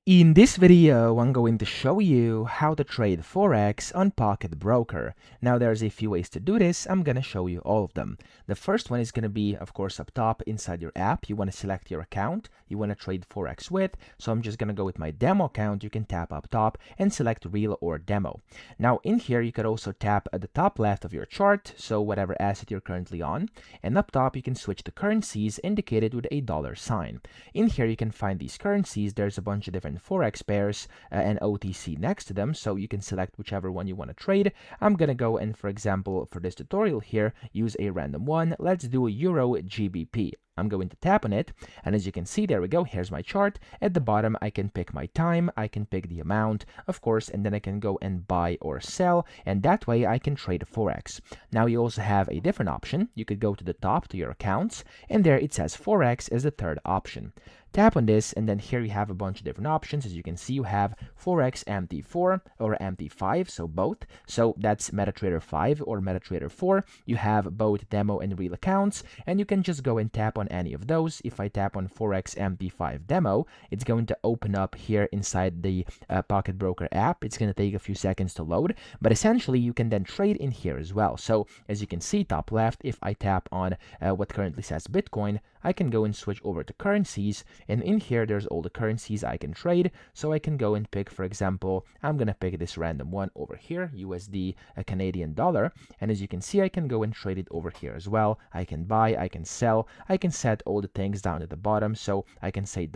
In this video, I'm going to show you how to trade Forex on Pocket Broker. Now, there's a few ways to do this. I'm going to show you all of them. The first one is going to be, of course, up top inside your app. You want to select your account you want to trade Forex with. So I'm just going to go with my demo account. You can tap up top and select Real or Demo. Now, in here, you could also tap at the top left of your chart, so whatever asset you're currently on. And up top, you can switch the currencies indicated with a dollar sign. In here, you can find these currencies. There's a bunch of different Forex pairs and OTC next to them, so you can select whichever one you want to trade. I'm gonna go and, for example, for this tutorial here, use a random one. Let's do Euro GBP. I'm going to tap on it, and as you can see, there we go. Here's my chart. At the bottom, I can pick my time, I can pick the amount, of course, and then I can go and buy or sell, and that way I can trade Forex. Now, you also have a different option. You could go to the top to your accounts, and there it says Forex as the third option. Tap on this, and then here you have a bunch of different options. As you can see, you have Forex MT4 or MT5, so both. So that's MetaTrader 5 or MetaTrader 4. You have both demo and real accounts, and you can just go and tap on any of those. If I tap on Forex MT5 demo, it's going to open up here inside the Pocket Broker app. It's going to take a few seconds to load, but essentially you can then trade in here as well. So as you can see, top left, if I tap on what currently says Bitcoin, I can go and switch over to currencies, and in here there's all the currencies I can trade. So I can go and pick, for example, I'm gonna pick this random one over here, USD Canadian dollar, and as you can see, I can go and trade it over here as well. I can buy, I can sell, I can set all the things down at the bottom. So I can say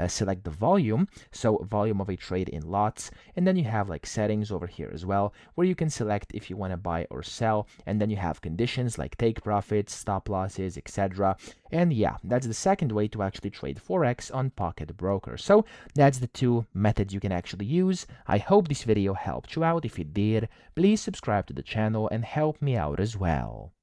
select the volume, so volume of a trade in lots, and then you have like settings over here as well, where you can select if you want to buy or sell, and then you have conditions like take profits, stop losses, etc. And yeah, that's the second way to actually trade Forex on Pocket Broker. So that's the two methods you can actually use. I hope this video helped you out. If it did, please subscribe to the channel and help me out as well.